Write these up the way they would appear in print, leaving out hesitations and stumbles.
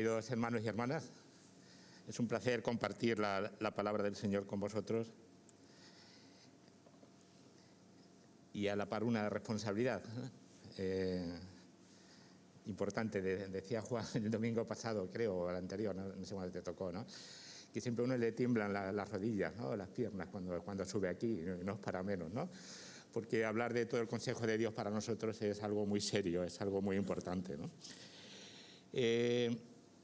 Queridos hermanos y hermanas, es un placer compartir la palabra del Señor con vosotros y a la par una responsabilidad importante. Decía Juan el domingo pasado, creo, o el anterior, no sé cuándo te tocó, ¿no? Que siempre a uno le tiemblan las rodillas, ¿no? Las piernas cuando sube aquí, y no es para menos, ¿no? Porque hablar de todo el consejo de Dios para nosotros es algo muy serio, es algo muy importante, ¿no?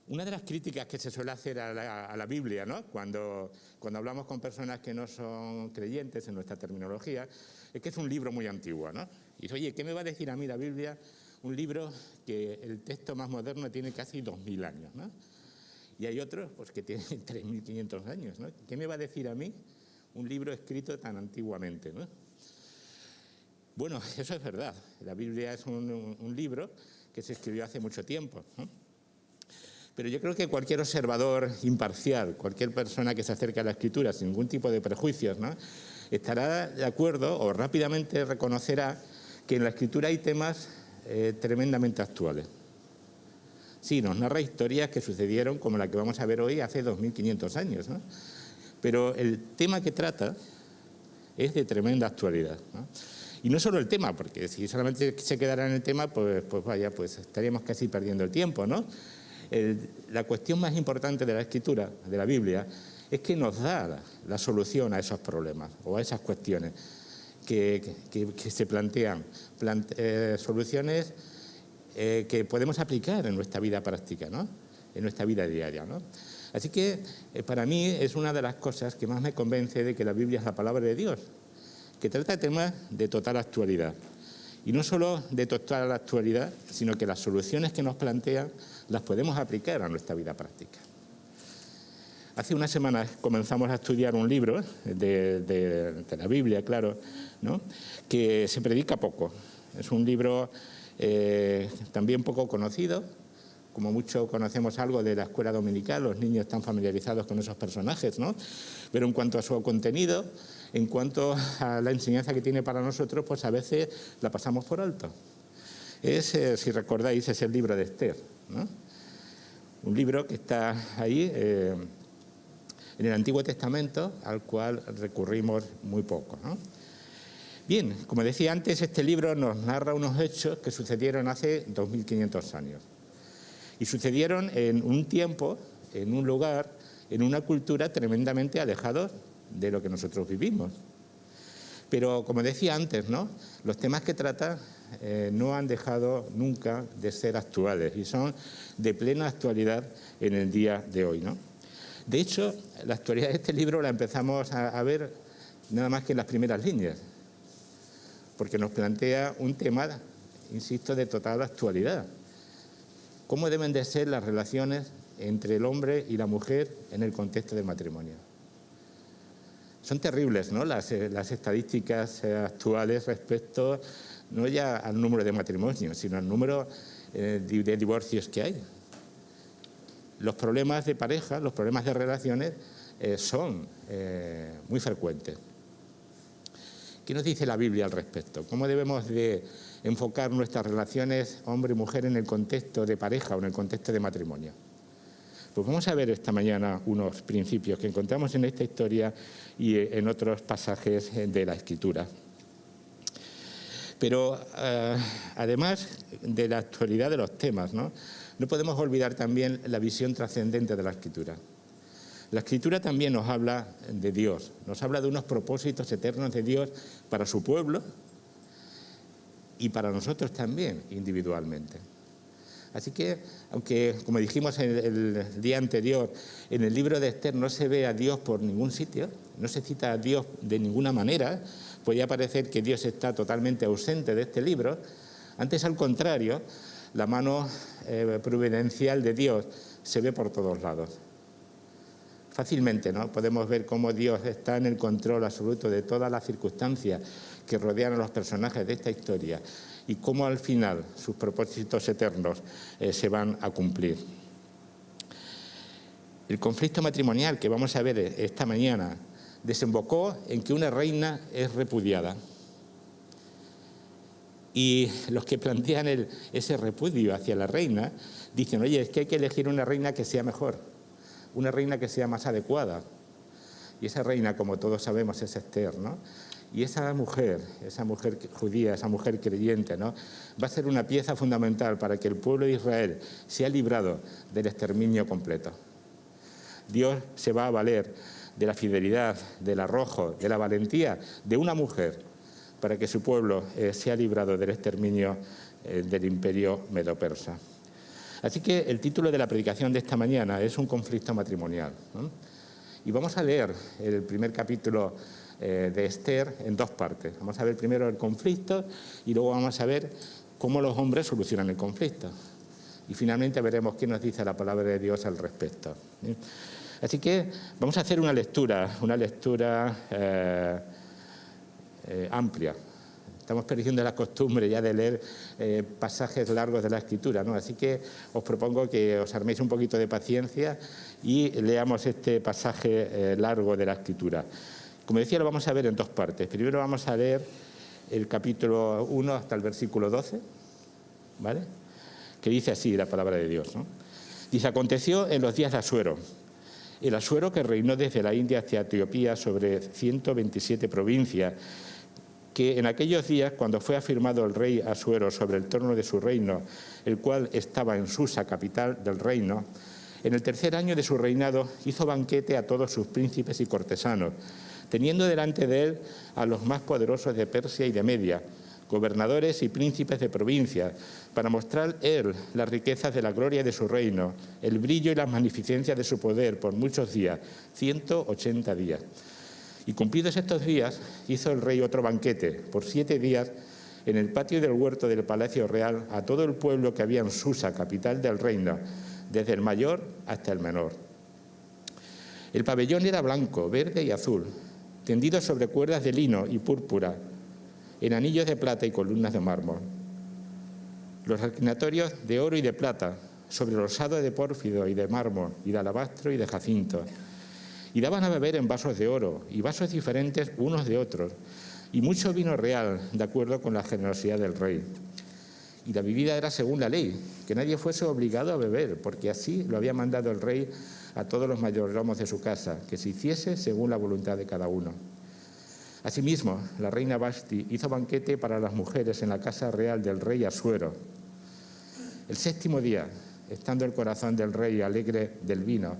Una de las críticas que se suele hacer a la Biblia, ¿no? Cuando hablamos con personas que no son creyentes en nuestra terminología, es que es un libro muy antiguo, ¿no? Y dice, oye, ¿qué me va a decir a mí la Biblia? Un libro que el texto más moderno tiene casi 2000 años, ¿no? Y hay otros pues, que tienen 3500 años, ¿no? ¿Qué me va a decir a mí un libro escrito tan antiguamente, ¿no? Bueno, eso es verdad. La Biblia es un libro que se escribió hace mucho tiempo, ¿no? Pero yo creo que cualquier observador imparcial, cualquier persona que se acerque a la Escritura sin ningún tipo de prejuicios, ¿no? Estará de acuerdo o rápidamente reconocerá que en la Escritura hay temas tremendamente actuales. Sí, nos narra historias que sucedieron como la que vamos a ver hoy hace 2500 años, ¿no? Pero el tema que trata es de tremenda actualidad, ¿no? Y no solo el tema, porque si solamente se quedara en el tema, pues estaríamos casi perdiendo el tiempo, ¿no? La cuestión más importante de la Escritura, de la Biblia, es que nos da la solución a esos problemas o a esas cuestiones que se plantean, soluciones que podemos aplicar en nuestra vida práctica, ¿no? En nuestra vida diaria, ¿no? Así que para mí es una de las cosas que más me convence de que la Biblia es la palabra de Dios, que trata temas de total actualidad. Y no solo de total actualidad, sino que las soluciones que nos plantean las podemos aplicar a nuestra vida práctica. Hace unas semanas comenzamos a estudiar un libro de la Biblia, claro, ¿no? Que se predica poco. Es un libro también poco conocido. Como mucho conocemos algo de la escuela dominical, los niños están familiarizados con esos personajes, ¿no? Pero en cuanto a su contenido, en cuanto a la enseñanza que tiene para nosotros, pues a veces la pasamos por alto. Si recordáis, es el libro de Esther, ¿no? Un libro que está ahí en el Antiguo Testamento, al cual recurrimos muy poco, ¿no? Bien, como decía antes, este libro nos narra unos hechos que sucedieron hace 2500 años. Y sucedieron en un tiempo, en un lugar, en una cultura tremendamente alejados de lo que nosotros vivimos. Pero, como decía antes, ¿no? Los temas que trata no han dejado nunca de ser actuales y son de plena actualidad en el día de hoy, ¿no? De hecho, la actualidad de este libro la empezamos a ver nada más que en las primeras líneas, porque nos plantea un tema, insisto, de total actualidad. ¿Cómo deben de ser las relaciones entre el hombre y la mujer en el contexto del matrimonio? Son terribles, ¿no? Las estadísticas actuales respecto no ya al número de matrimonios, sino al número de divorcios que hay. Los problemas de pareja, los problemas de relaciones son muy frecuentes. ¿Qué nos dice la Biblia al respecto? ¿Cómo debemos de enfocar nuestras relaciones hombre y mujer en el contexto de pareja o en el contexto de matrimonio? Pues vamos a ver esta mañana unos principios que encontramos en esta historia y en otros pasajes de la Escritura. Pero además de la actualidad de los temas, ¿no? No podemos olvidar también la visión trascendente de la Escritura. La Escritura también nos habla de Dios, nos habla de unos propósitos eternos de Dios para su pueblo y para nosotros también individualmente. Así que, aunque, como dijimos el día anterior, en el libro de Esther no se ve a Dios por ningún sitio, no se cita a Dios de ninguna manera, podría parecer que Dios está totalmente ausente de este libro. Antes, al contrario, la mano providencial de Dios se ve por todos lados. Fácilmente, ¿no? Podemos ver cómo Dios está en el control absoluto de todas las circunstancias que rodean a los personajes de esta historia y cómo al final sus propósitos eternos se van a cumplir. El conflicto matrimonial que vamos a ver esta mañana desembocó en que una reina es repudiada. Y los que plantean ese repudio hacia la reina dicen, oye, es que hay que elegir una reina que sea mejor, una reina que sea más adecuada. Y esa reina, como todos sabemos, es Esther, ¿no? Y esa mujer judía, esa mujer creyente, ¿no?, va a ser una pieza fundamental para que el pueblo de Israel sea librado del exterminio completo. Dios se va a valer de la fidelidad, del arrojo, de la valentía de una mujer para que su pueblo sea librado del exterminio del imperio medo-persa. Así que el título de la predicación de esta mañana es un conflicto matrimonial, ¿no? Y vamos a leer el primer capítulo de Esther en dos partes. Vamos a ver primero el conflicto y luego vamos a ver cómo los hombres solucionan el conflicto. Y finalmente veremos qué nos dice la palabra de Dios al respecto. Así que vamos a hacer una lectura amplia. Estamos perdiendo la costumbre ya de leer pasajes largos de la Escritura, ¿no? Así que os propongo que os arméis un poquito de paciencia y leamos este pasaje largo de la Escritura. Como decía, lo vamos a ver en dos partes. Primero vamos a leer el capítulo 1 hasta el versículo 12, ¿vale?, que dice así la palabra de Dios, ¿no? Dice, aconteció en los días de Asuero, el Asuero que reinó desde la India hacia Etiopía sobre 127 provincias, que en aquellos días, cuando fue afirmado el rey Asuero sobre el trono de su reino, el cual estaba en Susa, capital del reino, en el tercer año de su reinado hizo banquete a todos sus príncipes y cortesanos, teniendo delante de él a los más poderosos de Persia y de Media, gobernadores y príncipes de provincias, para mostrar él las riquezas de la gloria de su reino, el brillo y las magnificencias de su poder por muchos días, 180 días. Y cumplidos estos días, hizo el rey otro banquete por 7 días en el patio del huerto del Palacio Real a todo el pueblo que había en Susa, capital del reino, desde el mayor hasta el menor. El pabellón era blanco, verde y azul, tendido sobre cuerdas de lino y púrpura, en anillos de plata y columnas de mármol. Los reclinatorios de oro y de plata, sobre rosado de pórfido y de mármol, y de alabastro y de jacinto. Y daban a beber en vasos de oro, y vasos diferentes unos de otros, y mucho vino real, de acuerdo con la generosidad del rey. Y la bebida era según la ley, que nadie fuese obligado a beber, porque así lo había mandado el rey a todos los mayordomos de su casa, que se hiciese según la voluntad de cada uno. Asimismo, la reina Vasti hizo banquete para las mujeres en la casa real del rey Asuero. El 7º día, estando el corazón del rey alegre del vino,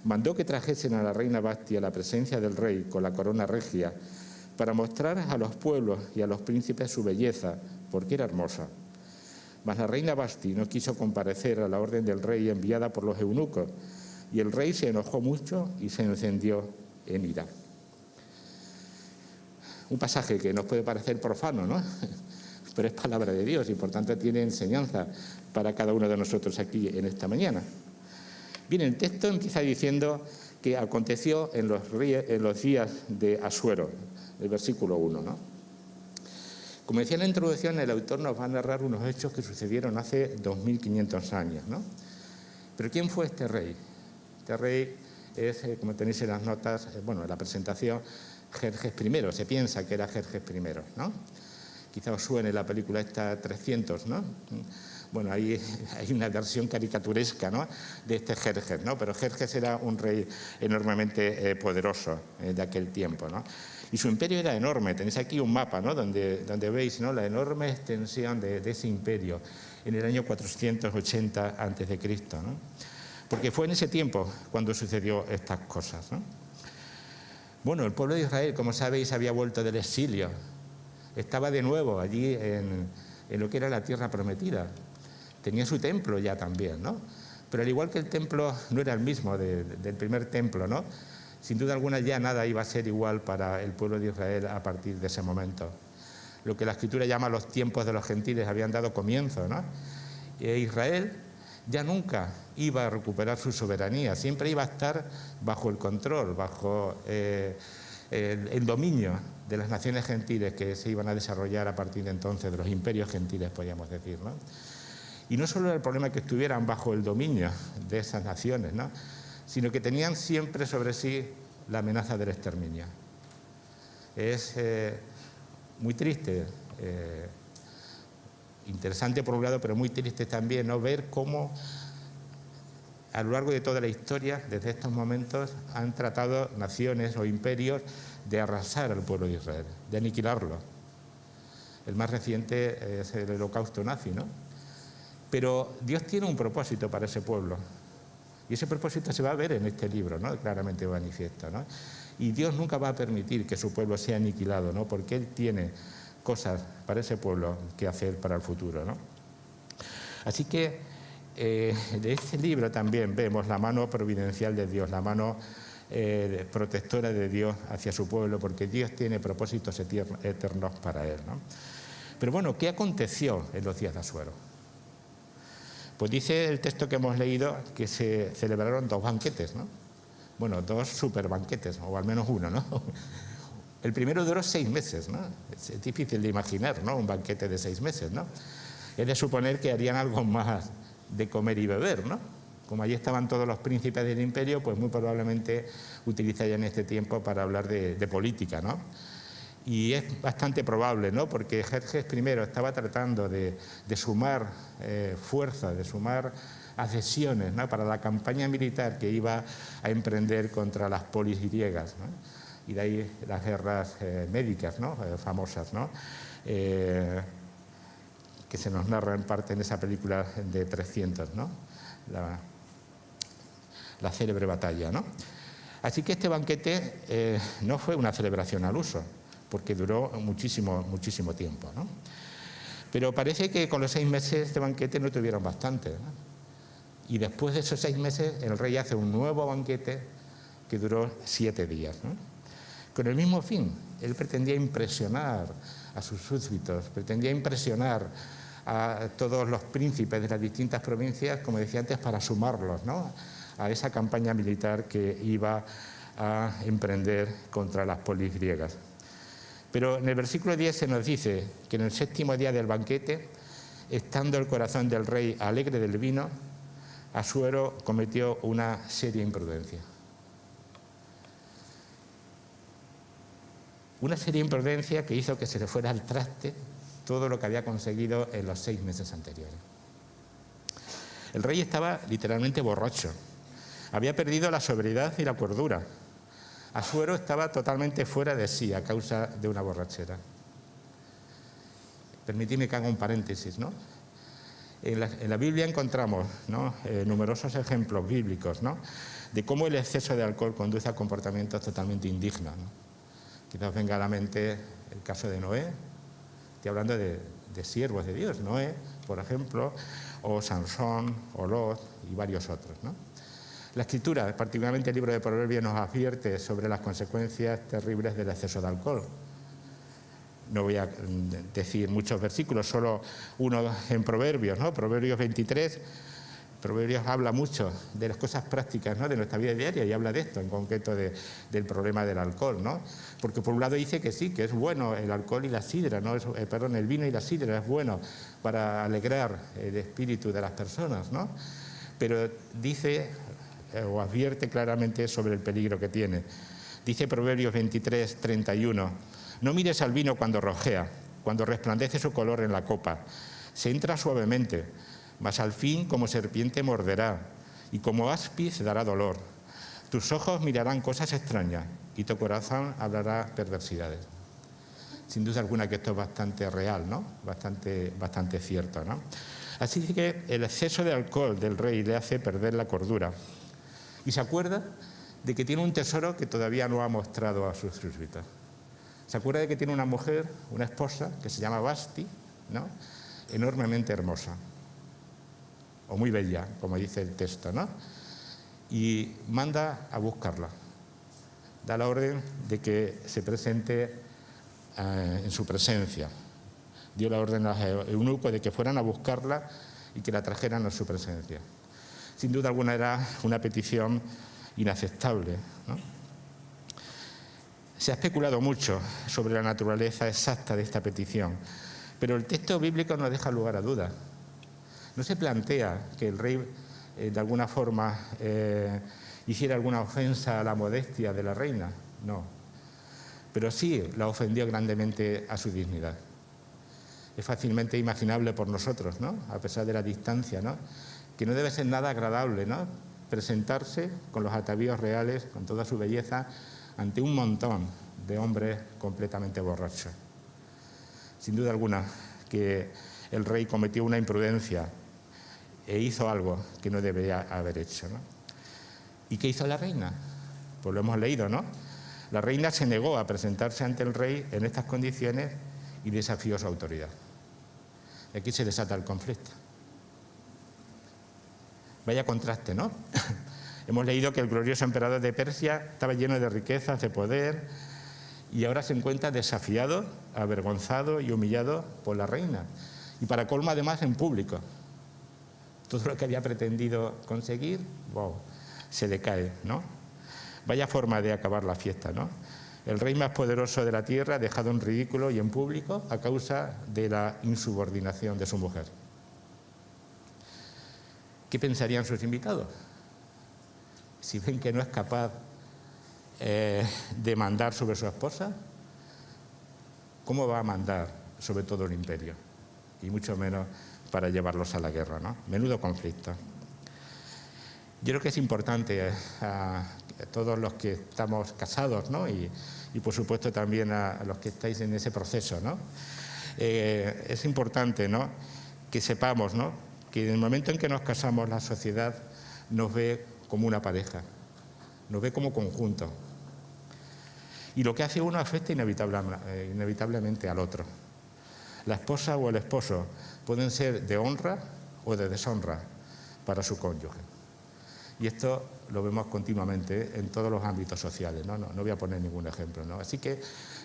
mandó que trajesen a la reina Vasti a la presencia del rey con la corona regia, para mostrar a los pueblos y a los príncipes su belleza, porque era hermosa. Mas la reina Vasti no quiso comparecer a la orden del rey enviada por los eunucos, y el rey se enojó mucho y se encendió en ira. Un pasaje que nos puede parecer profano, ¿no? Pero es palabra de Dios y por tanto tiene enseñanza para cada uno de nosotros aquí en esta mañana. Bien, el texto empieza diciendo que aconteció en los días de Asuero, el versículo 1, ¿no? Como decía en la introducción, el autor nos va a narrar unos hechos que sucedieron hace 2500 años, ¿no? Pero ¿quién fue este rey? Este rey es, como tenéis en las notas, en la presentación, Jerjes I. Se piensa que era Jerjes I, ¿no? Quizá os suene la película esta 300, ¿no? Bueno, ahí hay una versión caricaturesca, ¿no?, de este Jerjes, ¿no? Pero Jerjes era un rey enormemente poderoso de aquel tiempo, ¿no? Y su imperio era enorme. Tenéis aquí un mapa, ¿no?, donde veis, ¿no?, la enorme extensión de ese imperio en el año 480 a.C., ¿no? Porque fue en ese tiempo cuando sucedió estas cosas, ¿no? Bueno, el pueblo de Israel, como sabéis, había vuelto del exilio. Estaba de nuevo allí en lo que era la tierra prometida. Tenía su templo ya también, ¿no? Pero al igual que el templo no era el mismo del primer templo, ¿no?, sin duda alguna ya nada iba a ser igual para el pueblo de Israel a partir de ese momento. Lo que la Escritura llama los tiempos de los gentiles habían dado comienzo, ¿no? Israel ya nunca iba a recuperar su soberanía, siempre iba a estar bajo el control, bajo el dominio de las naciones gentiles que se iban a desarrollar a partir de entonces, de los imperios gentiles, podríamos decir, ¿no? Y no solo era el problema que estuvieran bajo el dominio de esas naciones, ¿no?, sino que tenían siempre sobre sí la amenaza del exterminio. Es muy triste interesante por un lado, pero muy triste también, ¿no? Ver cómo a lo largo de toda la historia, desde estos momentos, han tratado naciones o imperios de arrasar al pueblo de Israel, de aniquilarlo. El más reciente es el Holocausto nazi, ¿no? Pero Dios tiene un propósito para ese pueblo. Y ese propósito se va a ver en este libro, ¿no? Claramente manifiesto, ¿no? Y Dios nunca va a permitir que su pueblo sea aniquilado, ¿no? Porque Él tiene cosas para ese pueblo que hacer para el futuro, ¿no? Así que de este libro también vemos la mano providencial de Dios, la mano protectora de Dios hacia su pueblo, porque Dios tiene propósitos eternos para Él, ¿no? Pero bueno, ¿qué aconteció en los días de Asuero? Pues dice el texto que hemos leído que se celebraron 2 banquetes, ¿no? Bueno, 2 super banquetes, o al menos uno, ¿no? El primero duró 6 meses, ¿no? Es difícil de imaginar, ¿no? Un banquete de 6 meses, ¿no? Es de suponer que harían algo más de comer y beber, ¿no? Como allí estaban todos los príncipes del imperio, pues muy probablemente utilizarían este tiempo para hablar de política, ¿no? Y es bastante probable, ¿no? Porque Jerjes I estaba tratando de sumar fuerza, de sumar adhesiones, ¿no? Para la campaña militar que iba a emprender contra las polis griegas, ¿no? Y de ahí las guerras médicas, ¿no? Famosas, ¿no? Que se nos narra en parte en esa película de 300, ¿no? La célebre batalla, ¿no? Así que este banquete no fue una celebración al uso, porque duró muchísimo tiempo, ¿no? Pero parece que con los 6 meses de banquete no tuvieron bastante, ¿no? Y después de esos 6 meses el rey hace un nuevo banquete que duró 7 días, ¿no? Con el mismo fin. Él pretendía impresionar a sus súbditos, pretendía impresionar a todos los príncipes de las distintas provincias, como decía antes, para sumarlos, ¿no? A esa campaña militar que iba a emprender contra las polis griegas. Pero en el versículo 10 se nos dice que en el 7º día del banquete, estando el corazón del rey alegre del vino, Asuero cometió una seria imprudencia. Una seria imprudencia que hizo que se le fuera al traste todo lo que había conseguido en los 6 meses anteriores. El rey estaba literalmente borracho. Había perdido la sobriedad y la cordura. Asuero estaba totalmente fuera de sí a causa de una borrachera. Permitidme que haga un paréntesis, ¿no? En la Biblia encontramos, ¿no? Numerosos ejemplos bíblicos, ¿no? De cómo el exceso de alcohol conduce a comportamientos totalmente indignos, ¿no? Quizás venga a la mente el caso de Noé. Estoy hablando de siervos de Dios, Noé, por ejemplo, o Sansón, o Lot y varios otros, ¿no? La Escritura, particularmente el libro de Proverbios, nos advierte sobre las consecuencias terribles del exceso de alcohol. No voy a decir muchos versículos, solo uno en Proverbios, ¿no? Proverbios 23. Proverbios habla mucho de las cosas prácticas, ¿no? De nuestra vida diaria, y habla de esto, en concreto del problema del alcohol, ¿no? Porque por un lado dice que sí, que es bueno el alcohol y la sidra, ¿no? El vino y la sidra es bueno para alegrar el espíritu de las personas, ¿no? Pero dice o advierte claramente sobre el peligro que tiene. Dice Proverbios 23, 31, no mires al vino cuando rojea, cuando resplandece su color en la copa. Se entra suavemente, mas al fin como serpiente morderá, y como áspid dará dolor. Tus ojos mirarán cosas extrañas, y tu corazón hablará perversidades. Sin duda alguna que esto es bastante real, ¿no? Bastante cierto, ¿no? Así que el exceso de alcohol del rey le hace perder la cordura. Y se acuerda de que tiene un tesoro que todavía no ha mostrado a sus súbditos. Se acuerda de que tiene una mujer, una esposa, que se llama Vasti, ¿no? Enormemente hermosa, o muy bella, como dice el texto, ¿no? Y manda a buscarla. Da la orden de que se presente en su presencia. Dio la orden a eunuco de que fueran a buscarla y que la trajeran a su presencia. Sin duda alguna era una petición inaceptable, ¿no? Se ha especulado mucho sobre la naturaleza exacta de esta petición, pero el texto bíblico no deja lugar a dudas. No se plantea que el rey, de alguna forma, hiciera alguna ofensa a la modestia de la reina, no. Pero sí la ofendió grandemente a su dignidad. es fácilmente imaginable por nosotros, ¿no? A pesar de la distancia, ¿no? Que no debe ser nada agradable, ¿no? Presentarse con los atavíos reales, con toda su belleza, ante un montón de hombres completamente borrachos. Sin duda alguna que el rey cometió una imprudencia e hizo algo que no debería haber hecho, ¿no? ¿Y qué hizo la reina? Pues lo hemos leído, ¿no? La reina se negó a presentarse ante el rey en estas condiciones y desafió su autoridad. Aquí se desata el conflicto. Vaya contraste, ¿no? Hemos leído que el glorioso emperador de Persia estaba lleno de riquezas, de poder, y ahora se encuentra desafiado, avergonzado y humillado por la reina. Y para colmo, además, en público. Todo lo que había pretendido conseguir, wow, se le cae, ¿no? Vaya forma de acabar la fiesta, ¿no? El rey más poderoso de la tierra dejado en ridículo y en público a causa de la insubordinación de su mujer. ¿Qué pensarían sus invitados? Si ven que no es capaz de mandar sobre su esposa, ¿cómo va a mandar sobre todo el imperio? Y mucho menos para llevarlos a la guerra, ¿no? Menudo conflicto. Yo creo que es importante a todos los que estamos casados, ¿no? Y por supuesto también a los que estáis en ese proceso, ¿no? Es importante, ¿no?, que sepamos, ¿no?, que en el momento en que nos casamos la sociedad nos ve como una pareja, nos ve como conjunto. Y lo que hace uno afecta inevitablemente al otro. La esposa o el esposo pueden ser de honra o de deshonra para su cónyuge. Y esto lo vemos continuamente en todos los ámbitos sociales, ¿no? No voy a poner ningún ejemplo, ¿no? Así que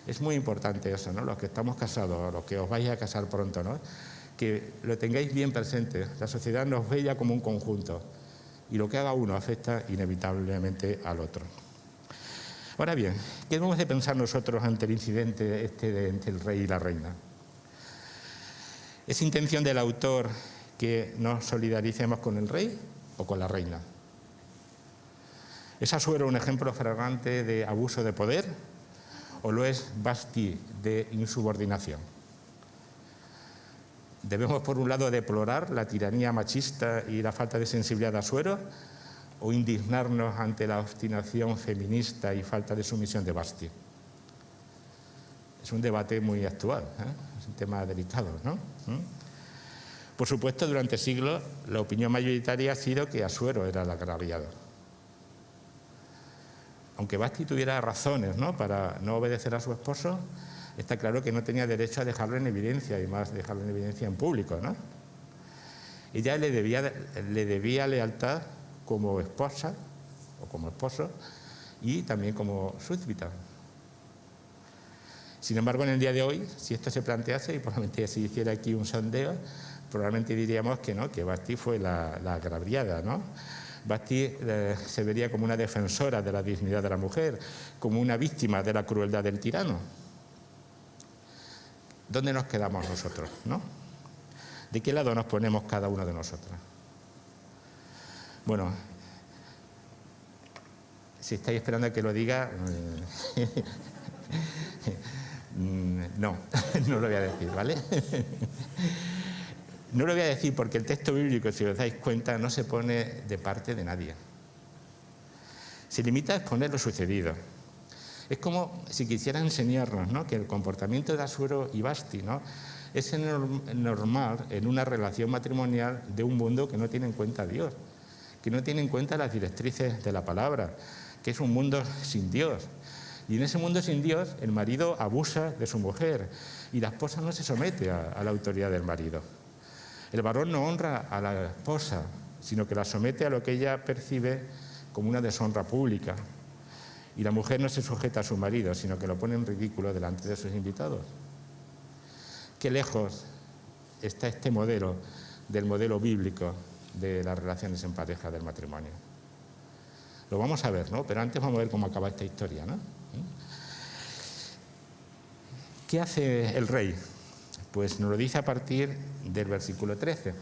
es muy importante eso, ¿no? Los que estamos casados, los que os vais a casar pronto, ¿no?, que lo tengáis bien presente. La sociedad nos ve ya como un conjunto y lo que haga uno afecta inevitablemente al otro. Ahora bien, ¿qué debemos de pensar nosotros ante el incidente entre el rey y la reina? ¿Es intención del autor que nos solidaricemos con el rey o con la reina? ¿Es Asuero un ejemplo flagrante de abuso de poder o lo es Vashti de insubordinación? ¿Debemos, por un lado, deplorar la tiranía machista y la falta de sensibilidad de Asuero o indignarnos ante la obstinación feminista y falta de sumisión de Vashti? Es un debate muy actual, ¿eh? Es un tema delicado, ¿no? Por supuesto, durante siglos la opinión mayoritaria ha sido que Asuero era el agraviado. Aunque Vashti tuviera razones, ¿no?, para no obedecer a su esposo, está claro que no tenía derecho a dejarlo en evidencia, y más dejarlo en evidencia en público, ¿no? Ella le debía lealtad como esposa o como esposo y también como súbdita. Sin embargo, en el día de hoy, si esto se plantease, y probablemente si hiciera aquí un sondeo, probablemente diríamos que no, que Vashti fue la agraviada, ¿no? Vashti se vería como una defensora de la dignidad de la mujer, como una víctima de la crueldad del tirano. ¿Dónde nos quedamos nosotros, no? ¿De qué lado nos ponemos cada uno de nosotros? Bueno, si estáis esperando a que lo diga, no, no lo voy a decir, ¿vale? No lo voy a decir porque el texto bíblico, si os dais cuenta, no se pone de parte de nadie. Se limita a exponer lo sucedido. Es como si quisiera enseñarnos, ¿no?, que el comportamiento de Asuero y Vashti, ¿no?, es normal en una relación matrimonial de un mundo que no tiene en cuenta a Dios, que no tiene en cuenta las directrices de la palabra, que es un mundo sin Dios. Y en ese mundo sin Dios el marido abusa de su mujer y la esposa no se somete a la autoridad del marido. El varón no honra a la esposa, sino que la somete a lo que ella percibe como una deshonra pública. Y la mujer no se sujeta a su marido, sino que lo pone en ridículo delante de sus invitados. Qué lejos está este modelo del modelo bíblico de las relaciones en pareja del matrimonio. Lo vamos a ver, ¿no? Pero antes vamos a ver cómo acaba esta historia, ¿no? ¿Qué hace el rey? Pues nos lo dice a partir del versículo 13.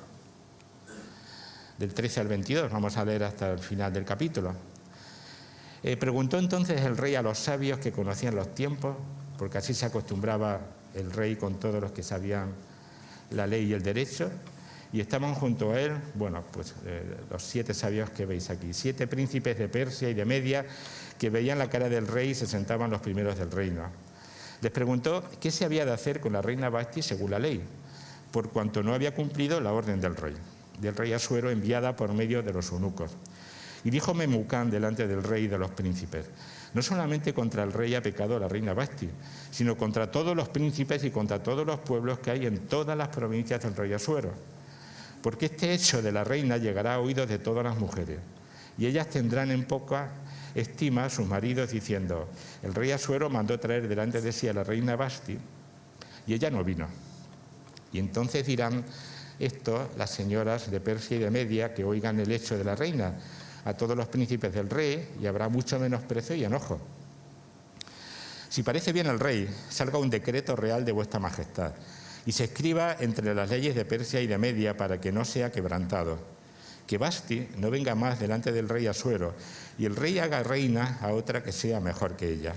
Del 13 al 22, vamos a leer hasta el final del capítulo. Preguntó entonces el rey a los sabios que conocían los tiempos, porque así se acostumbraba el rey con todos los que sabían la ley y el derecho, y estaban junto a él, bueno, pues los 7 sabios que veis aquí, 7 príncipes de Persia y de Media que veían la cara del rey y se sentaban los primeros del reino. Les preguntó qué se había de hacer con la reina Vasti según la ley, por cuanto no había cumplido la orden del rey Asuero enviada por medio de los eunucos. Y dijo Memucán delante del rey y de los príncipes: no solamente contra el rey ha pecado la reina Vasti, sino contra todos los príncipes y contra todos los pueblos que hay en todas las provincias del rey Asuero. Porque este hecho de la reina llegará a oídos de todas las mujeres, y ellas tendrán en poca estima a sus maridos, diciendo: el rey Asuero mandó traer delante de sí a la reina Vasti, y ella no vino. Y entonces dirán esto las señoras de Persia y de Media que oigan el hecho de la reina a todos los príncipes del rey, y habrá mucho menosprecio y enojo. Si parece bien al rey, salga un decreto real de vuestra majestad, y se escriba entre las leyes de Persia y de Media para que no sea quebrantado. Que Vasti no venga más delante del rey Asuero, y el rey haga reina a otra que sea mejor que ella.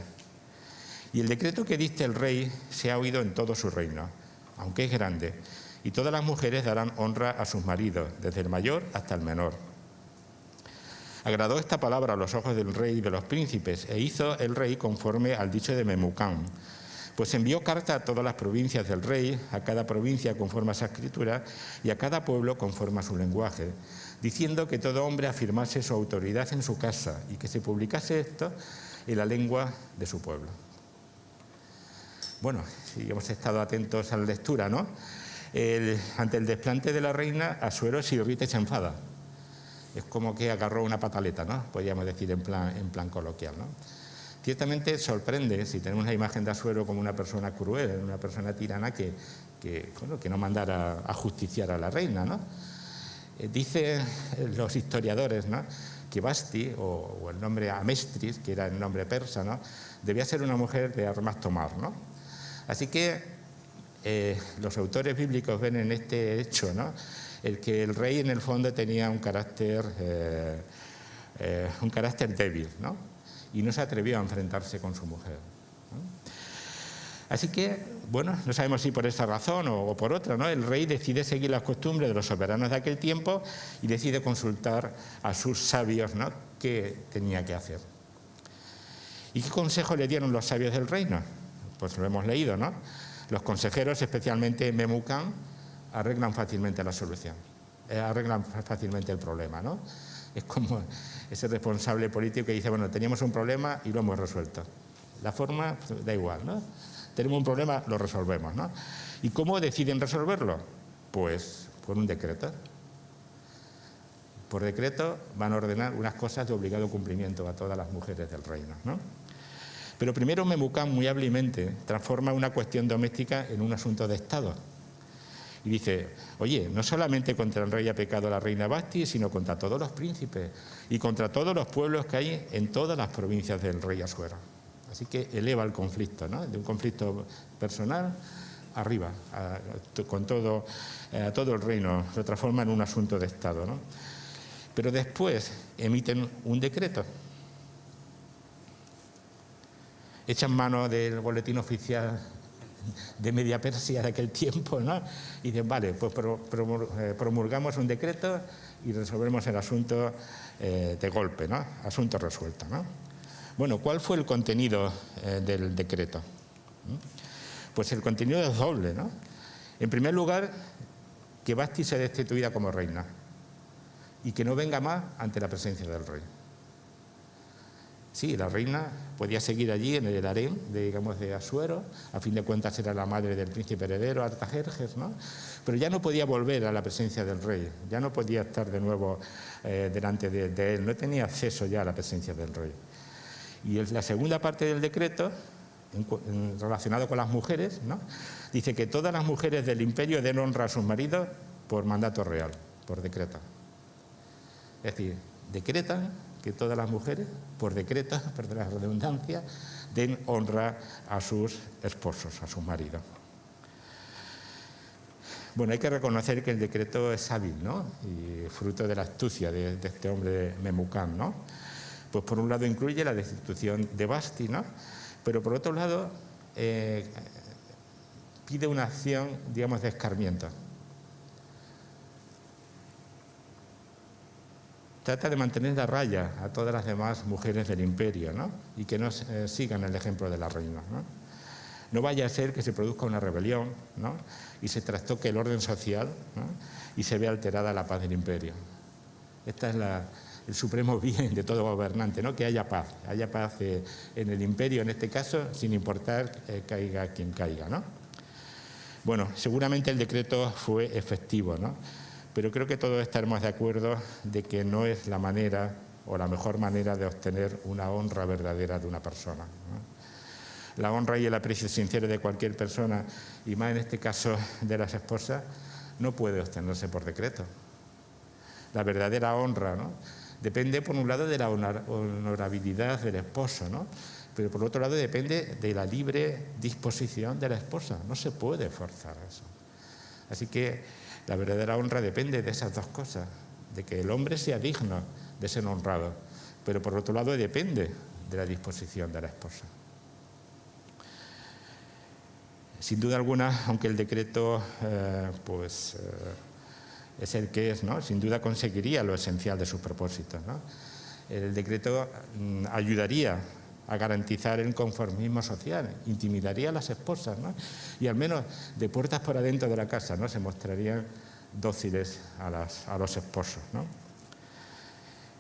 Y el decreto que dicte el rey se ha oído en todo su reino, aunque es grande, y todas las mujeres darán honra a sus maridos, desde el mayor hasta el menor. Agradó esta palabra a los ojos del rey y de los príncipes, e hizo el rey conforme al dicho de Memucán. Pues envió carta a todas las provincias del rey, a cada provincia conforme a esa escritura, y a cada pueblo conforme a su lenguaje, diciendo que todo hombre afirmase su autoridad en su casa y que se publicase esto en la lengua de su pueblo. Bueno, si hemos estado atentos a la lectura, ¿no? Ante el desplante de la reina, Asuero se irrita y se enfada. Es como que agarró una pataleta, ¿no? Podríamos decir en plan coloquial, ¿no? Ciertamente sorprende si tenemos la imagen de Asuero como una persona cruel, una persona tirana que no mandara a justiciar a la reina, ¿no? Dicen los historiadores, ¿no?, que Vasti, o el nombre Amestris, que era el nombre persa, ¿no?, debía ser una mujer de armas tomar, ¿no? Así que los autores bíblicos ven en este hecho, ¿no?, el que el rey en el fondo tenía un carácter débil, ¿no?, y no se atrevió a enfrentarse con su mujer, ¿no? Así que, bueno, no sabemos si por esa razón o por otra, ¿no?, el rey decide seguir las costumbres de los soberanos de aquel tiempo y decide consultar a sus sabios, ¿no?, qué tenía que hacer. ¿Y qué consejo le dieron los sabios del reino? Pues lo hemos leído, ¿no? Los consejeros, especialmente Memucán, arreglan fácilmente la solución, arreglan fácilmente el problema, ¿no? Es como ese responsable político que dice: bueno, teníamos un problema y lo hemos resuelto. La forma, pues, da igual, ¿no? Tenemos un problema, lo resolvemos, ¿no? ¿Y cómo deciden resolverlo? Pues por un decreto. Por decreto van a ordenar unas cosas de obligado cumplimiento a todas las mujeres del reino, ¿no? Pero primero Memucán muy hábilmente transforma una cuestión doméstica en un asunto de Estado. Y dice: oye, no solamente contra el rey ha pecado la reina Vasti, sino contra todos los príncipes y contra todos los pueblos que hay en todas las provincias del rey Asuero. Así que eleva el conflicto, ¿no?, de un conflicto personal arriba, a todo el reino, lo transforma en un asunto de Estado, ¿no? Pero después emiten un decreto. Echan mano del boletín oficial de Media Persia de aquel tiempo, ¿no? Y dicen: vale, pues promulgamos un decreto y resolvemos el asunto de golpe, ¿no? Asunto resuelto, ¿no? Bueno, ¿cuál fue el contenido del decreto? Pues el contenido es doble, ¿no? En primer lugar, que Vasti sea destituida como reina y que no venga más ante la presencia del rey. Sí, la reina podía seguir allí en el harén, digamos, de Asuero, a fin de cuentas era la madre del príncipe heredero, Artajerjes, ¿no? Pero ya no podía volver a la presencia del rey, ya no podía estar de nuevo delante de él, no tenía acceso ya a la presencia del rey. Y la segunda parte del decreto, relacionado con las mujeres, ¿no?, dice que todas las mujeres del imperio den honra a sus maridos por mandato real, por decreto. Es decir, decretan que todas las mujeres, por decreto, perdón la redundancia, den honra a sus esposos, a sus maridos. Bueno, hay que reconocer que el decreto es hábil, ¿no?, y fruto de la astucia de este hombre Memucán, ¿no? Pues por un lado incluye la destitución de Vasti, ¿no?, pero por otro lado pide una acción, digamos, de escarmiento. trata de mantener a raya a todas las demás mujeres del imperio, ¿no? Y que no sigan el ejemplo de la reina, ¿no? No vaya a ser que se produzca una rebelión, ¿no? Y se trastoque el orden social, ¿no? Y se vea alterada la paz del imperio. Este es el supremo bien de todo gobernante, ¿no? Que haya paz en el imperio, en este caso, sin importar caiga quien caiga, ¿no? Bueno, seguramente el decreto fue efectivo, ¿no? Pero creo que todos estaremos de acuerdo de que no es la manera o la mejor manera de obtener una honra verdadera de una persona, ¿no? La honra y el aprecio sincero de cualquier persona, y más en este caso de las esposas, no puede obtenerse por decreto. La verdadera honra, ¿no? Depende, por un lado, de la honorabilidad del esposo, ¿no? Pero por otro lado depende de la libre disposición de la esposa. No se puede forzar eso. Así que la verdadera honra depende de esas dos cosas, de que el hombre sea digno de ser honrado, pero por otro lado depende de la disposición de la esposa. Sin duda alguna, aunque el decreto es el que es, ¿no? Sin duda conseguiría lo esencial de sus propósitos, ¿no? El decreto ayudaría a garantizar el conformismo social, intimidaría a las esposas, ¿no? Y al menos de puertas por adentro de la casa, ¿no? Se mostrarían dóciles a los esposos, ¿no?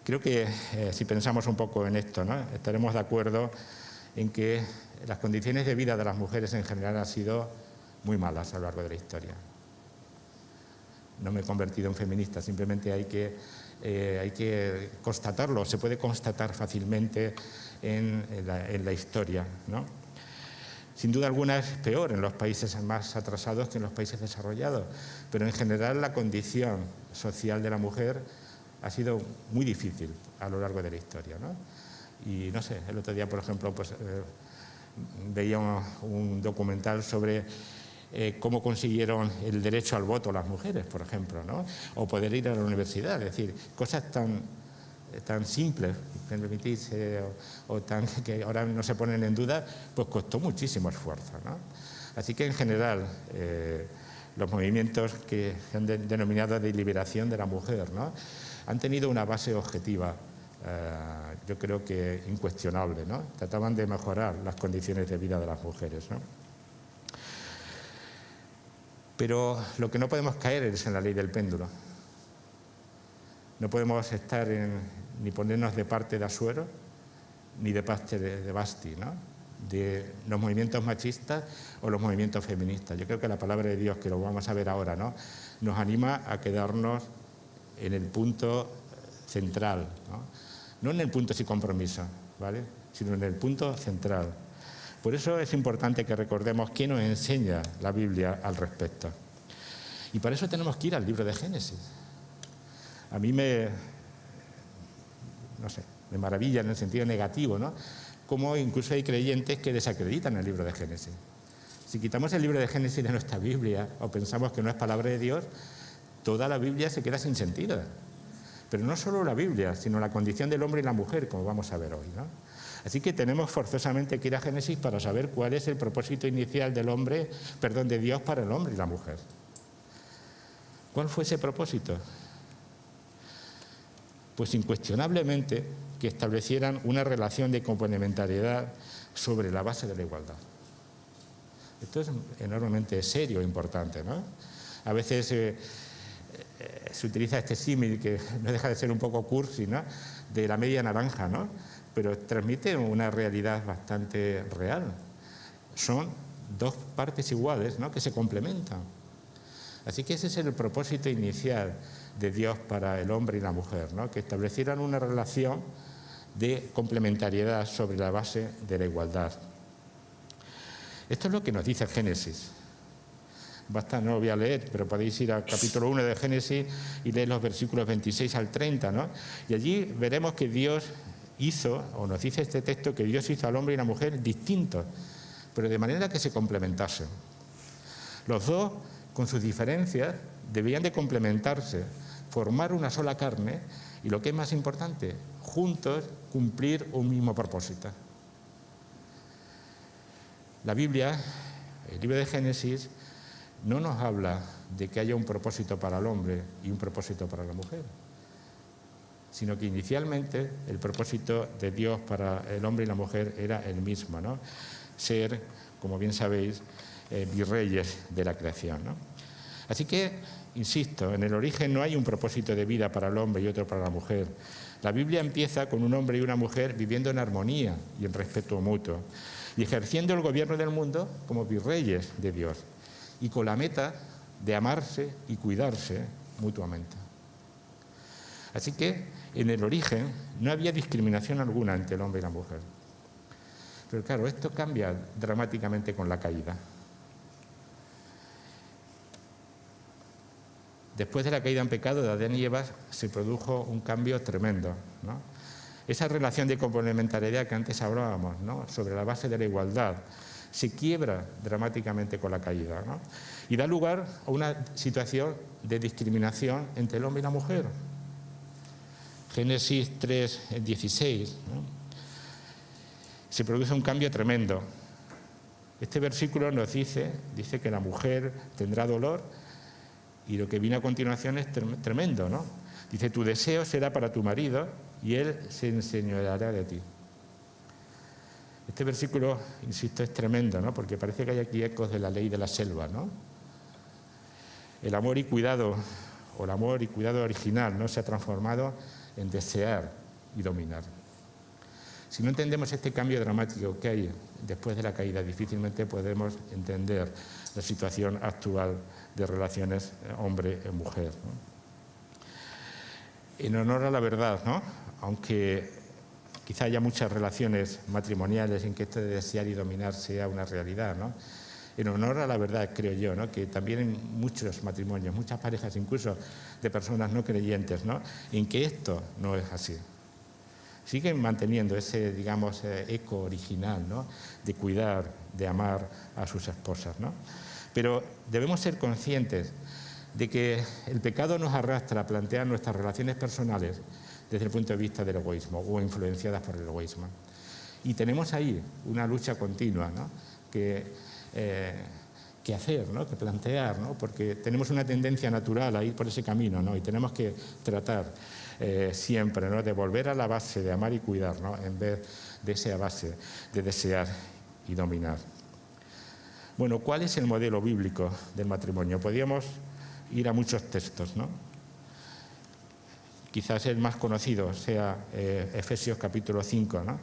Creo que si pensamos un poco en esto, ¿no? Estaremos de acuerdo en que las condiciones de vida de las mujeres en general han sido muy malas a lo largo de la historia. No me he convertido en feminista, simplemente hay que constatarlo, se puede constatar fácilmente en la historia, ¿no? Sin duda alguna es peor en los países más atrasados que en los países desarrollados, pero en general la condición social de la mujer ha sido muy difícil a lo largo de la historia, ¿no? Y no sé, el otro día, por ejemplo, veía un documental sobre cómo consiguieron el derecho al voto las mujeres, por ejemplo, ¿no? O poder ir a la universidad, es decir, cosas tan simples, me permitís, que ahora no se ponen en duda, pues costó muchísimo esfuerzo, ¿no? Así que en general los movimientos que se han denominado de liberación de la mujer, ¿no? Han tenido una base objetiva, yo creo que incuestionable, ¿no? Trataban de mejorar las condiciones de vida de las mujeres, ¿no? Pero lo que no podemos caer es en la ley del péndulo. No podemos estar ni ponernos de parte de Asuero ni de parte de Basti, ¿no? De los movimientos machistas o los movimientos feministas. Yo creo que la palabra de Dios, que lo vamos a ver ahora, ¿no? Nos anima a quedarnos en el punto central, ¿no? No en el punto sin compromiso, ¿vale? Sino en el punto central. Por eso es importante que recordemos qué nos enseña la Biblia al respecto. Y para eso tenemos que ir al libro de Génesis. A mí me maravilla en el sentido negativo, ¿no? Como incluso hay creyentes que desacreditan el libro de Génesis. Si quitamos el libro de Génesis de nuestra Biblia o pensamos que no es palabra de Dios, toda la Biblia se queda sin sentido. Pero no solo la Biblia, sino la condición del hombre y la mujer, como vamos a ver hoy, ¿no? Así que tenemos forzosamente que ir a Génesis para saber cuál es el propósito inicial de Dios para el hombre y la mujer. ¿Cuál fue ese propósito? Pues incuestionablemente que establecieran una relación de complementariedad sobre la base de la igualdad. Esto es enormemente serio e importante, ¿no? A veces se utiliza este símil que no deja de ser un poco cursi, ¿no? De la media naranja, ¿no? Pero transmite una realidad bastante real. Son dos partes iguales, ¿no? Que se complementan. Así que ese es el propósito inicial de Dios para el hombre y la mujer, ¿no? Que establecieran una relación de complementariedad sobre la base de la igualdad. Esto es lo que nos dice Génesis. Basta, no lo voy a leer, pero podéis ir al capítulo 1 de Génesis y leer los versículos 26 al 30, ¿no? Y allí veremos que Dios hizo, o nos dice este texto, que Dios hizo al hombre y la mujer distintos, pero de manera que se complementasen. Los dos, con sus diferencias, debían de complementarse, formar una sola carne y, lo que es más importante, juntos cumplir un mismo propósito. La Biblia, el libro de Génesis, no nos habla de que haya un propósito para el hombre y un propósito para la mujer, sino que inicialmente el propósito de Dios para el hombre y la mujer era el mismo, ¿no? Ser, como bien sabéis, virreyes de la creación, ¿no? Así que, insisto, en el origen no hay un propósito de vida para el hombre y otro para la mujer. La Biblia empieza con un hombre y una mujer viviendo en armonía y en respeto mutuo y ejerciendo el gobierno del mundo como virreyes de Dios y con la meta de amarse y cuidarse mutuamente. Así que en el origen no había discriminación alguna entre el hombre y la mujer. Pero claro, esto cambia dramáticamente con la caída. Después de la caída en pecado de Adán y Eva se produjo un cambio tremendo, ¿no? Esa relación de complementariedad que antes hablábamos, ¿no?, sobre la base de la igualdad, se quiebra dramáticamente con la caída, ¿no? Y da lugar a una situación de discriminación entre el hombre y la mujer. Génesis 3:16, ¿no? Se produce un cambio tremendo. Este versículo nos dice que la mujer tendrá dolor y lo que viene a continuación es tremendo, ¿no? Dice, tu deseo será para tu marido y él se enseñoreará de ti. Este versículo, insisto, es tremendo, ¿no? Porque parece que hay aquí ecos de la ley de la selva, ¿no? El amor y cuidado, o el amor y cuidado original, ¿no?, se ha transformado en desear y dominar. Si no entendemos este cambio dramático que hay después de la caída, difícilmente podemos entender la situación actual de relaciones hombre-mujer, ¿no? En honor a la verdad, ¿no?, aunque quizá haya muchas relaciones matrimoniales en que esto de desear y dominar sea una realidad, ¿no?, en honor a la verdad, creo yo, ¿no?, que también en muchos matrimonios, muchas parejas, incluso de personas no creyentes, ¿no?, en que esto no es así. Siguen manteniendo ese, digamos, eco original, ¿no?, de cuidar, de amar a sus esposas, ¿no? Pero debemos ser conscientes de que el pecado nos arrastra a plantear nuestras relaciones personales desde el punto de vista del egoísmo o influenciadas por el egoísmo. Y tenemos ahí una lucha continua, ¿no?, que hacer, ¿no?, que plantear, ¿no?, porque tenemos una tendencia natural a ir por ese camino, ¿no?, y tenemos que tratar siempre, ¿no?, de volver a la base de amar y cuidar, ¿no?, en vez de esa base de desear y dominar. Bueno, ¿cuál es el modelo bíblico del matrimonio? Podríamos ir a muchos textos, ¿no? Quizás el más conocido sea Efesios capítulo 5, ¿no?,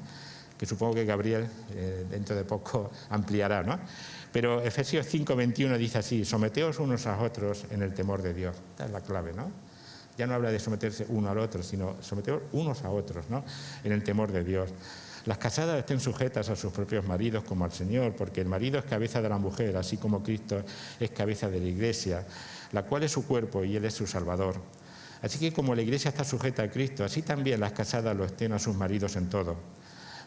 que supongo que Gabriel dentro de poco ampliará, ¿no? Pero Efesios 5:21 dice así, someteos unos a otros en el temor de Dios. Esta es la clave, ¿no? Ya no habla de someterse uno al otro, sino someteos unos a otros, ¿no?, en el temor de Dios. Las casadas estén sujetas a sus propios maridos como al Señor, porque el marido es cabeza de la mujer, así como Cristo es cabeza de la Iglesia, la cual es su cuerpo y Él es su Salvador. Así que como la Iglesia está sujeta a Cristo, así también las casadas lo estén a sus maridos en todo.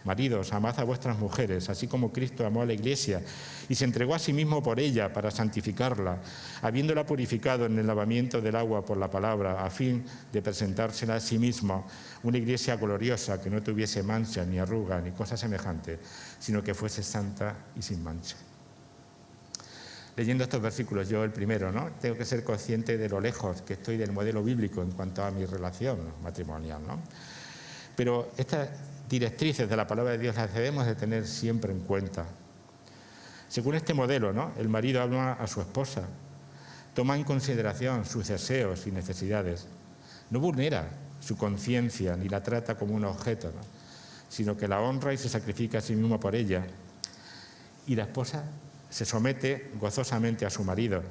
Maridos, amad a vuestras mujeres, así como Cristo amó a la Iglesia y se entregó a sí mismo por ella para santificarla, habiéndola purificado en el lavamiento del agua por la palabra, a fin de presentársela a sí mismo, una Iglesia gloriosa que no tuviese mancha, ni arruga, ni cosa semejante, sino que fuese santa y sin mancha. Leyendo estos versículos, yo el primero, ¿no?, tengo que ser consciente de lo lejos que estoy del modelo bíblico en cuanto a mi relación matrimonial, ¿no? Pero estas directrices de la palabra de Dios las debemos de tener siempre en cuenta. Según este modelo, ¿no?, el marido ama a su esposa, toma en consideración sus deseos y necesidades, no vulnera su conciencia ni la trata como un objeto, ¿no?, sino que la honra y se sacrifica a sí mismo por ella. Y la esposa se somete gozosamente a su marido,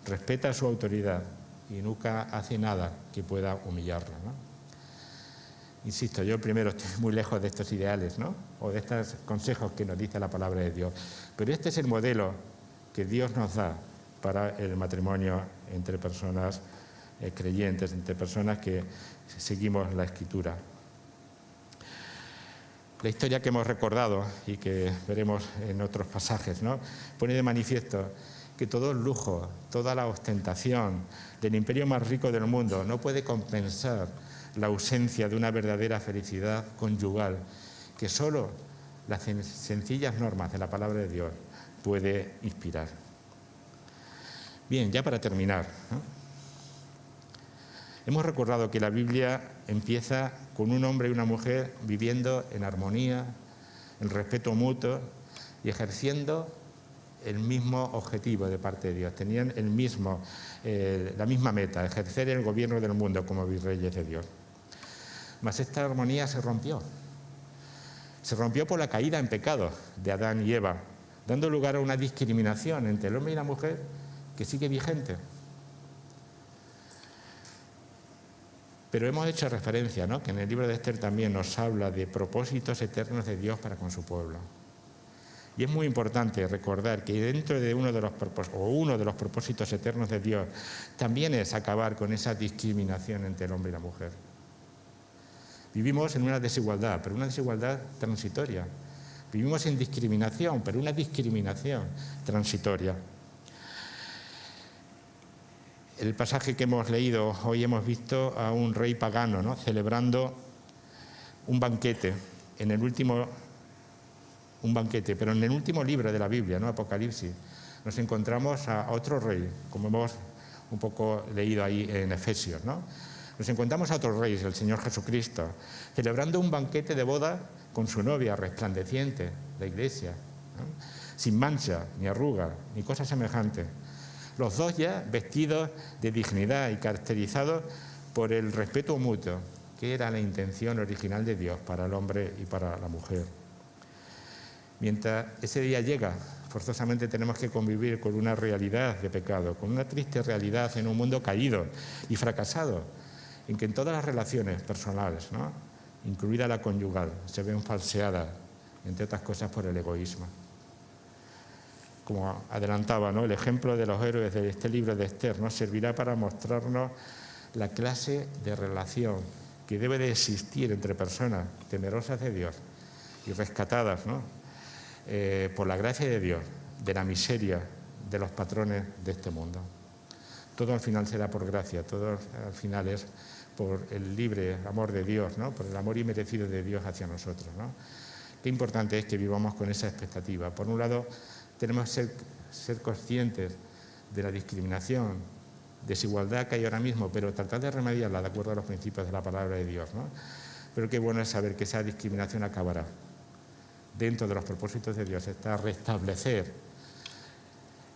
respeta su autoridad y nunca hace nada que pueda humillarla, ¿no? Insisto, yo primero estoy muy lejos de estos ideales, ¿no?, o de estos consejos que nos dice la palabra de Dios. Pero este es el modelo que Dios nos da para el matrimonio entre personas creyentes, entre personas que seguimos la Escritura. La historia que hemos recordado y que veremos en otros pasajes, ¿no?, pone de manifiesto que todo el lujo, toda la ostentación del imperio más rico del mundo no puede compensar la ausencia de una verdadera felicidad conyugal que solo las sencillas normas de la palabra de Dios puede inspirar. Bien, ya para terminar, ¿no?, Hemos recordado que la Biblia empieza con un hombre y una mujer viviendo en armonía, en respeto mutuo y ejerciendo el mismo objetivo de parte de Dios. Tenían la misma meta, ejercer el gobierno del mundo como virreyes de Dios. Mas esta armonía se rompió. Se rompió por la caída en pecado de Adán y Eva, dando lugar a una discriminación entre el hombre y la mujer que sigue vigente. Pero hemos hecho referencia, ¿no?, que en el libro de Esther también nos habla de propósitos eternos de Dios para con su pueblo. Y es muy importante recordar que dentro de uno de los propósitos eternos de Dios también es acabar con esa discriminación entre el hombre y la mujer. Vivimos en una desigualdad, pero una desigualdad transitoria. Vivimos en discriminación, pero una discriminación transitoria. El pasaje que hemos leído, hoy hemos visto a un rey pagano, ¿no?, celebrando un banquete, pero en el último libro de la Biblia, ¿no?, Apocalipsis, nos encontramos a otro rey, como hemos un poco leído ahí en Efesios, ¿no? Nos encontramos a otro rey, el Señor Jesucristo, celebrando un banquete de boda con su novia resplandeciente, la Iglesia, ¿no?, sin mancha, ni arruga, ni cosa semejante. Los dos ya vestidos de dignidad y caracterizados por el respeto mutuo, que era la intención original de Dios para el hombre y para la mujer. Mientras ese día llega, forzosamente tenemos que convivir con una realidad de pecado, con una triste realidad en un mundo caído y fracasado, en que en todas las relaciones personales, ¿no?, incluida la conyugal, se ven falseadas, entre otras cosas, por el egoísmo. Como adelantaba, ¿no?, el ejemplo de los héroes de este libro de Esther nos servirá para mostrarnos la clase de relación que debe de existir entre personas temerosas de Dios y rescatadas, ¿no?, por la gracia de Dios, de la miseria de los patrones de este mundo. Todo al final será por gracia, todo al final es por el libre amor de Dios, ¿no?, por el amor inmerecido de Dios hacia nosotros, ¿no? Qué importante es que vivamos con esa expectativa. Por un lado, tenemos que ser conscientes de la discriminación, desigualdad que hay ahora mismo, pero tratar de remediarla de acuerdo a los principios de la palabra de Dios, ¿no? Pero qué bueno es saber que esa discriminación acabará. Dentro de los propósitos de Dios está restablecer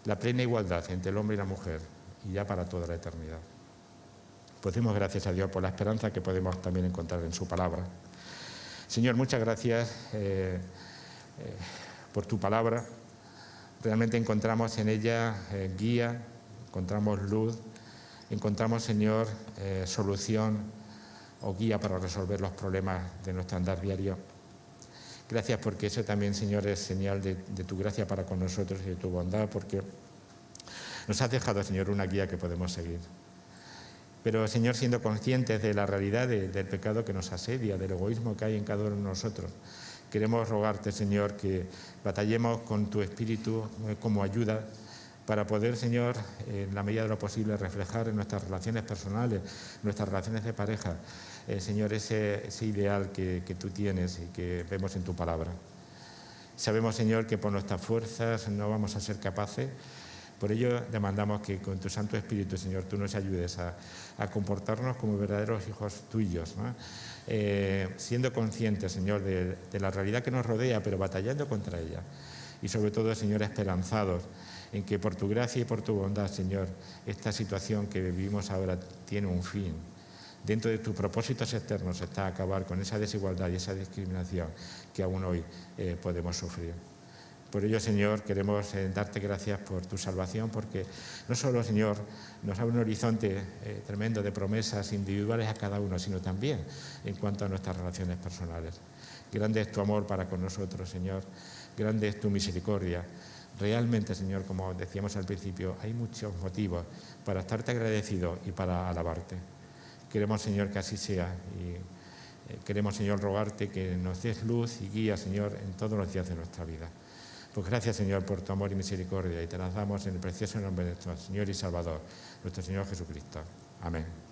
la plena igualdad entre el hombre y la mujer, y ya para toda la eternidad. Pues demos gracias a Dios por la esperanza que podemos también encontrar en su palabra. Señor, muchas gracias por tu palabra. Realmente encontramos en ella guía, encontramos luz, encontramos, Señor, solución o guía para resolver los problemas de nuestro andar diario. Gracias porque eso también, Señor, es señal de tu gracia para con nosotros y de tu bondad, porque nos has dejado, Señor, una guía que podemos seguir. Pero, Señor, siendo conscientes de la realidad del pecado que nos asedia, del egoísmo que hay en cada uno de nosotros, queremos rogarte, Señor, que batallemos con tu Espíritu como ayuda para poder, Señor, en la medida de lo posible, reflejar en nuestras relaciones personales, nuestras relaciones de pareja, Señor, ese ideal que tú tienes y que vemos en tu palabra. Sabemos, Señor, que por nuestras fuerzas no vamos a ser capaces. Por ello demandamos que con tu Santo Espíritu, Señor, tú nos ayudes a comportarnos como verdaderos hijos tuyos, ¿no? Siendo conscientes, Señor, de la realidad que nos rodea, pero batallando contra ella. Y sobre todo, Señor, esperanzados en que por tu gracia y por tu bondad, Señor, esta situación que vivimos ahora tiene un fin. Dentro de tus propósitos externos está acabar con esa desigualdad y esa discriminación que aún hoy podemos sufrir. Por ello, Señor, queremos darte gracias por tu salvación, porque no solo, Señor, nos abre un horizonte tremendo de promesas individuales a cada uno, sino también en cuanto a nuestras relaciones personales. Grande es tu amor para con nosotros, Señor. Grande es tu misericordia. Realmente, Señor, como decíamos al principio, hay muchos motivos para estarte agradecido y para alabarte. Queremos, Señor, que así sea y queremos, Señor, rogarte que nos des luz y guía, Señor, en todos los días de nuestra vida. Pues gracias, Señor, por tu amor y misericordia, y te las damos en el precioso nombre de nuestro Señor y Salvador, nuestro Señor Jesucristo. Amén.